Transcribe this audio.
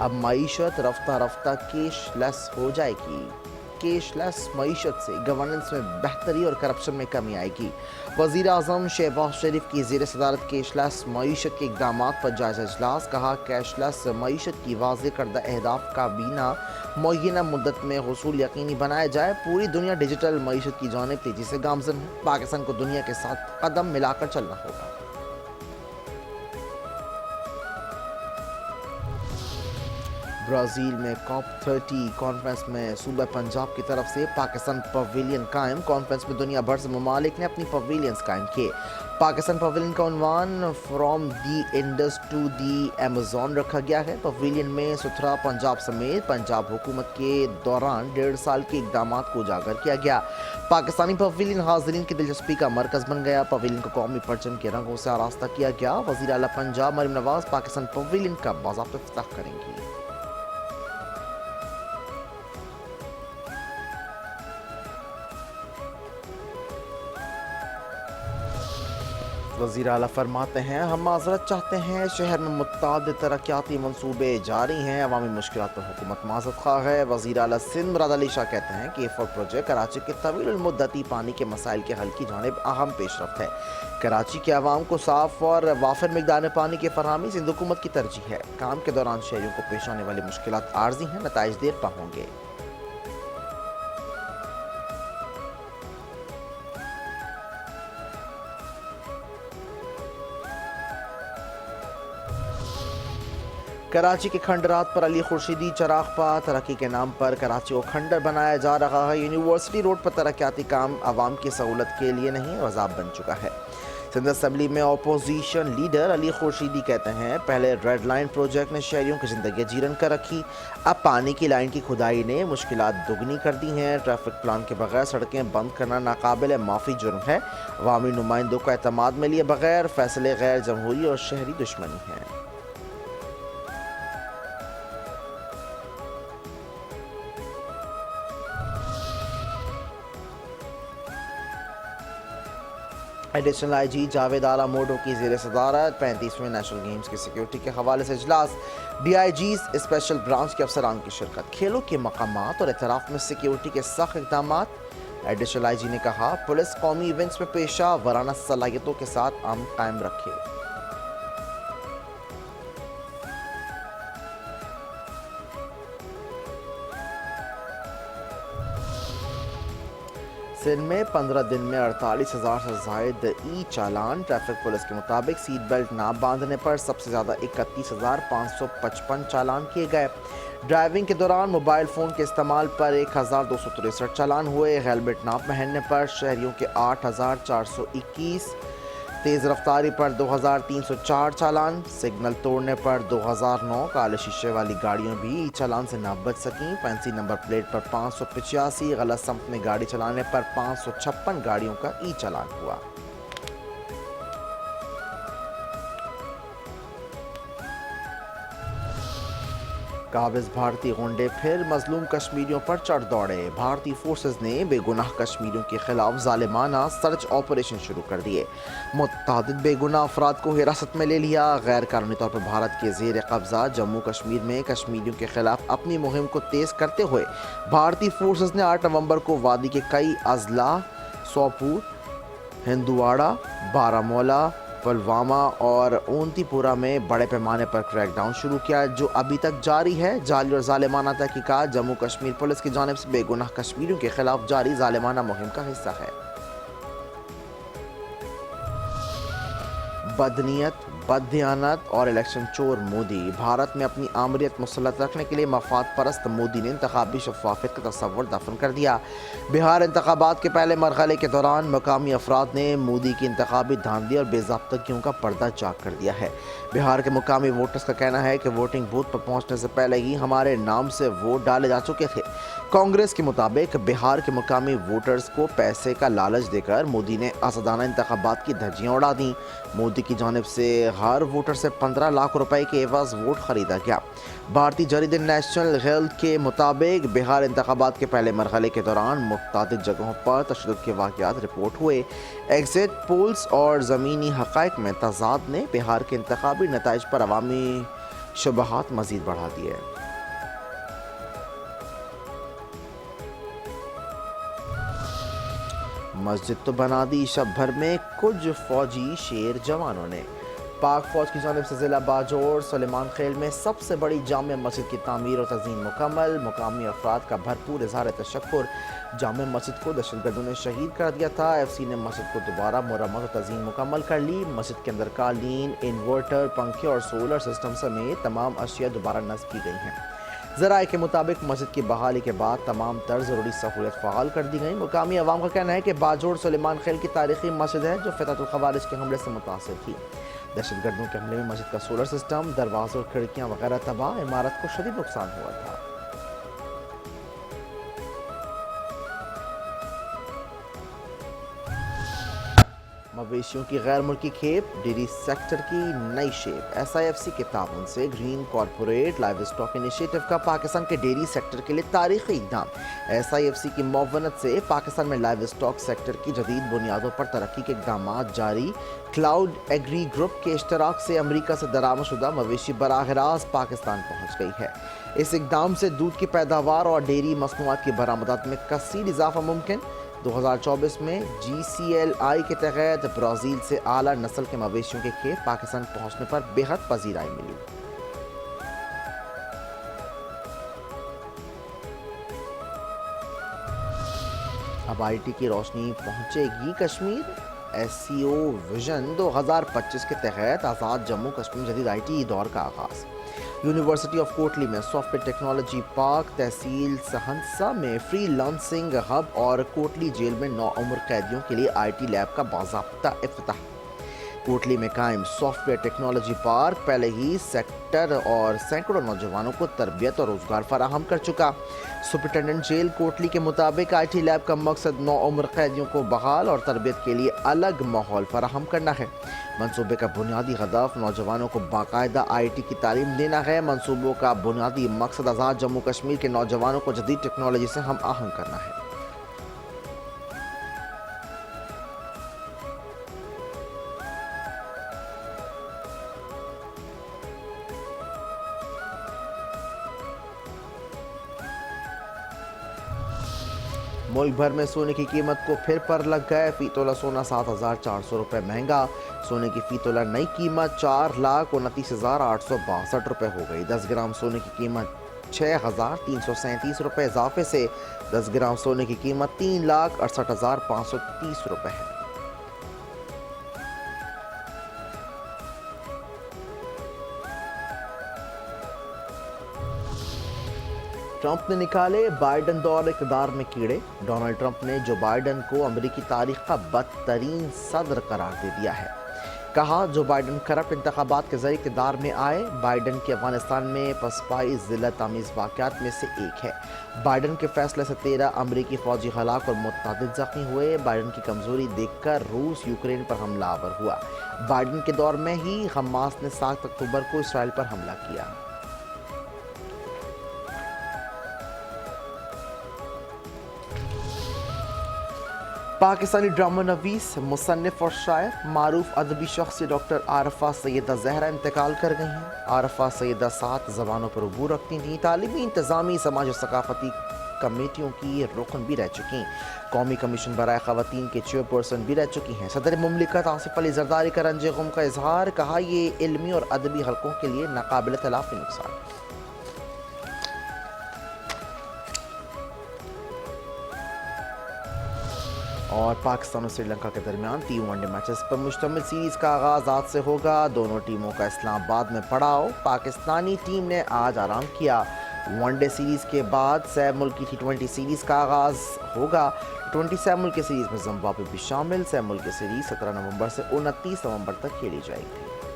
اب معیشت رفتہ رفتہ کیش لیس ہو جائے گی۔ کیش لیس معیشت سے گورننس میں بہتری اور کرپشن میں کمی آئے گی۔ وزیر اعظم شہباز شریف کی زیر صدارت کیش لیس معیشت کے اقدامات پر جائزہ اجلاس۔ کہا کیش لیس معیشت کی واضح کردہ اہداف کا بینہ معینہ مدت میں حصول یقینی بنایا جائے۔ پوری دنیا ڈیجیٹل معیشت کی جانب تیزی سے گامزن ہے، پاکستان کو دنیا کے ساتھ قدم ملا کر چلنا ہوگا۔ برازیل میں کاپ 30 کانفرنس میں صوبہ پنجاب کی طرف سے پاکستان پویلین قائم۔ کانفرنس میں دنیا بھر سے ممالک نے اپنی پویلینز قائم کیے۔ پاکستان پویلین کا عنوان from the Indus to the Amazon رکھا گیا ہے۔ پویلین میں ستھرا پنجاب سمیت پنجاب حکومت کے دوران 1.5 سال کے اقدامات کو اجاگر کیا گیا۔ پاکستانی پویلین حاضرین کی دلچسپی کا مرکز بن گیا۔ پویلین کو قومی پرچم کے رنگوں سے آراستہ کیا گیا۔ وزیر اعلیٰ پنجاب مریم نواز پاکستان پویلین کا باضابطہ افتتاح کریں گی۔ وزیر اعلیٰ فرماتے ہیں ہم معذرت چاہتے ہیں، شہر میں متعدد ترقیاتی منصوبے جاری ہیں، عوامی مشکلات پر حکومت معذرت خواہ ہے۔ وزیر اعلیٰ سندھ مراد علی شاہ کہتے ہیں کہ فوڈ پروجیکٹ کراچی کے طویل المدتی پانی کے مسائل کے حل کی جانب اہم پیش رفت ہے۔ کراچی کے عوام کو صاف اور وافر مقدار میں پانی کی فراہمی سندھ حکومت کی ترجیح ہے۔ کام کے دوران شہریوں کو پیش آنے والی مشکلات عارضی ہیں، نتائج دیر پا ہوں گے۔ کراچی کے کھنڈرات پر علی خورشیدی چراغ پا ترقی کے نام پر کراچی کو کھنڈر بنایا جا رہا ہے۔ یونیورسٹی روڈ پر ترقیاتی کام عوام کی سہولت کے لیے نہیں، عذاب بن چکا ہے۔ سندھ اسمبلی میں اپوزیشن لیڈر علی خورشیدی کہتے ہیں پہلے ریڈ لائن پروجیکٹ نے شہریوں کی زندگی جیرن کر رکھی، اب پانی کی لائن کی کھدائی نے مشکلات دگنی کر دی ہیں۔ ٹریفک پلان کے بغیر سڑکیں بند کرنا ناقابل معافی جرم ہے۔ عوامی نمائندوں کو اعتماد میں لیے بغیر فیصلے غیر جمہوری اور شہری دشمنی ہیں۔ ایڈیشنل آئی جی جاوید آلا موڈو کی زیر صدارت 35ویں نیشنل گیمز کی سیکیورٹی کے حوالے سے اجلاس۔ D I Gs special branch کے افسران کی شرکت۔ کھیلوں کے مقامات اور اعتراف میں سیکیورٹی کے سخت اقدامات۔ ایڈیشنل آئی جی نے کہا پولیس قومی ایونٹس میں پیشہ ورانہ صلاحیتوں کے ساتھ امن قائم رکھے۔ سندھ میں 15 دن میں 48,000 سے زائد ای چالان۔ ٹریفک پولیس کے مطابق سیٹ بیلٹ نہ باندھنے پر سب سے زیادہ 31,555 چالان کیے گئے۔ ڈرائیونگ کے دوران موبائل فون کے استعمال پر 1,263 چالان ہوئے۔ ہیلمٹ نہ پہننے پر شہریوں کے 8,421، تیز رفتاری پر 2,304 چالان، سگنل توڑنے پر 2,009۔ کالے شیشے والی گاڑیوں بھی ای چالان سے نہ بچ سکیں۔ فینسی نمبر پلیٹ پر 585، غلط سمت میں گاڑی چلانے پر 556 گاڑیوں کا ای چالان ہوا۔ قابض بھارتی غنڈے پھر مظلوم کشمیریوں پر چڑھ دوڑے۔ بھارتی فورسز نے بے گناہ کشمیریوں کے خلاف ظالمانہ سرچ آپریشن شروع کر دیے۔ متعدد بے گناہ افراد کو حراست میں لے لیا۔ غیر قانونی طور پر بھارت کے زیر قبضہ جموں کشمیر میں کشمیریوں کے خلاف اپنی مہم کو تیز کرتے ہوئے بھارتی فورسز نے 8 نومبر کو وادی کے کئی اضلاع سوپور، ہندواڑہ، بارہمولہ، پلوامہ اور اونتی پورہ میں بڑے پیمانے پر کریک ڈاؤن شروع کیا، جو ابھی تک جاری ہے۔ جعلی اور ظالمانہ تحقیقات جموں کشمیر پولیس کی جانب سے بے گناہ کشمیریوں کے خلاف جاری ظالمانہ مہم کا حصہ ہے۔ بدنیت، بددیانت اور الیکشن چور مودی۔ بھارت میں اپنی آمریت مسلط رکھنے کے لیے مفاد پرست مودی نے انتخابی شفافیت کا تصور دفن کر دیا۔ بہار انتخابات کے پہلے مرحلے کے دوران مقامی افراد نے مودی کی انتخابی دھاندلی اور بے ضابطگیوں کا پردہ چاک کر دیا ہے۔ بہار کے مقامی ووٹرز کا کہنا ہے کہ ووٹنگ بوتھ پر پہنچنے سے پہلے ہی ہمارے نام سے ووٹ ڈالے جا چکے تھے۔ کانگریس کے مطابق بہار کے مقامی ووٹرز کو پیسے کا لالچ دے کر مودی نے آزادانہ انتخابات کی دھجیاں اڑا دیں۔ مودی کی جانب سے ہر ووٹر سے 15 لاکھ روپے کے عوض ووٹ خریدا گیا۔ بھارتی جریدے نیشنل ہیلتھ کے مطابق بہار انتخابات کے پہلے مرحلے کے دوران متعدد جگہوں پر تشدد کے واقعات رپورٹ ہوئے۔ ایگزٹ پولز اور زمینی حقائق میں تضاد نے بہار کے انتخابی نتائج پر عوامی شبہات مزید بڑھا دیے۔ مسجد تو بنا دی شب بھر میں کچھ فوجی شیر جوانوں نے۔ پاک فوج کی جانب سے ضلع باجوڑ سلیمان خیل میں سب سے بڑی جامع مسجد کی تعمیر اور تزئین مکمل، مقامی افراد کا بھرپور اظہار تشکر۔ جامع مسجد کو دہشت گردوں نے شہید کر دیا تھا، ایف سی نے مسجد کو دوبارہ مرمت اور تزئین مکمل کر لی۔ مسجد کے اندر قالین، انورٹر، پنکھے اور سولر سسٹم سمیت تمام اشیاء دوبارہ نصب کی گئی ہیں۔ ذرائع کے مطابق مسجد کی بحالی کے بعد تمام تر ضروری سہولت فعال کر دی گئی۔ مقامی عوام کا کہنا ہے کہ باجوڑ سلیمان خیل کی تاریخی مسجد ہے جو فتح الخوارج کے حملے سے متاثر تھی۔ دہشت گردوں کے حملے میں مسجد کا سولر سسٹم، دروازے اور کھڑکیاں وغیرہ تباہ، عمارت کو شدید نقصان ہوا تھا۔ مویشیوں کی غیر ملکی کھیپ، ڈیری سیکٹر کی نئی shape. S I F C کے تعاون سے green corporate livestock initiative کا پاکستان کے ڈیری سیکٹر کے لیے تاریخی اقدام۔ ایس آئی ایف سی کی معاونت سے پاکستان میں لائیو اسٹاک سیکٹر کی جدید بنیادوں پر ترقی کے اقدامات جاری۔ کلاؤڈ ایگری گروپ کے اشتراک سے امریکہ سے درآمد شدہ مویشی براہ راست پاکستان پہنچ گئی ہے۔ اس اقدام سے دودھ کی پیداوار اور ڈیری مصنوعات کی برآمدات میں کثیر اضافہ ممکن۔ 2024 میں جی سی ایل آئی کے تحت برازیل سے اعلیٰ نسل کے مویشیوں کے کھیپ پاکستان پہنچنے پر بے حد پذیرائی ملی۔ اب آئی ٹی کی روشنی پہنچے گی کشمیر۔ ایس سی او ویژن 2025 کے تحت آزاد جموں کشمیر جدید آئی ٹی دور کا آغاز۔ یونیورسٹی آف کوٹلی میں سافٹ ویئر ٹیکنالوجی پارک، تحصیل سہنسا میں فری لانسنگ ہب اور کوٹلی جیل میں نوعمر قیدیوں کے لیے آئی ٹی لیب کا باضابطہ افتتاح۔ کوٹلی میں قائم سافٹ ویئر ٹیکنالوجی پارک پہلے ہی سیکٹر اور سینکڑوں نوجوانوں کو تربیت اور روزگار فراہم کر چکا۔ سپرنٹینڈنٹ جیل کوٹلی کے مطابق آئی ٹی لیب کا مقصد نوعمر قیدیوں کو بحال اور تربیت کے لیے الگ ماحول فراہم کرنا ہے۔ منصوبے کا بنیادی ہدف نوجوانوں کو باقاعدہ آئی ٹی کی تعلیم دینا ہے۔ منصوبوں کا بنیادی مقصد آزاد جموں کشمیر کے نوجوانوں کو جدید ٹیکنالوجی سے ہم آہنگ کرنا ہے۔ ملک بھر میں سونے کی قیمت کو پھر پر لگ گئے، فی تولہ سونا 7,400 روپے مہنگا۔ سونے کی فی تولہ نئی قیمت 4,29,862 روپے ہو گئی۔ 10 گرام سونے کی قیمت 6,337 روپے اضافے سے 10 گرام سونے کی قیمت 3,68,530 روپے ہے۔ ٹرمپ نے نکالے بائیڈن دور اقتدار میں کیڑے۔ ڈونلڈ ٹرمپ نے جو بائیڈن کو امریکی تاریخ کا بدترین صدر قرار دے دیا ہے۔ کہا جو بائیڈن کرپٹ انتخابات کے ذریعے اقتدار میں آئے۔ بائیڈن کے افغانستان میں پسپائی ذلت آمیز واقعات میں سے ایک ہے۔ بائیڈن کے فیصلے سے 13 امریکی فوجی ہلاک اور متعدد زخمی ہوئے۔ بائیڈن کی کمزوری دیکھ کر روس یوکرین پر حملہ آور ہوا۔ بائیڈن کے دور میں ہی حماس نے 7 اکتوبر کو اسرائیل پر حملہ کیا۔ پاکستانی ڈرامہ نویس، مصنف اور شاعر، معروف ادبی شخصیت ڈاکٹر عارفہ سیدہ زہرا انتقال کر گئی ہیں۔ عارفہ سیدہ 7 زبانوں پر عبور رکھتی تھیں، تعلیمی، انتظامی، سماجی اور ثقافتی کمیٹیوں کی رکن بھی رہ چکی ہیں، قومی کمیشن برائے خواتین کے چیئرپرسن بھی رہ چکی ہیں۔ صدر مملکت آصف علی زرداری کا رنج غم کا اظہار، کہا یہ علمی اور ادبی حلقوں کے لیے ناقابل تلافی نقصان۔ اور پاکستان اور سری لنکا کے درمیان 3 ون ڈے میچز پر مشتمل سیریز کا آغاز آج سے ہوگا۔ دونوں ٹیموں کا اسلام آباد میں پڑاؤ۔ پاکستانی ٹیم نے آج آرام کیا۔ ون ڈے سیریز کے بعد 7 ملکی T20 سیریز کا آغاز ہوگا۔ 27 ملکی سیریز میں زمبابوے بھی شامل۔ 7 ملکی سیریز 17 نومبر سے 29 نومبر تک کھیلی جائے گی۔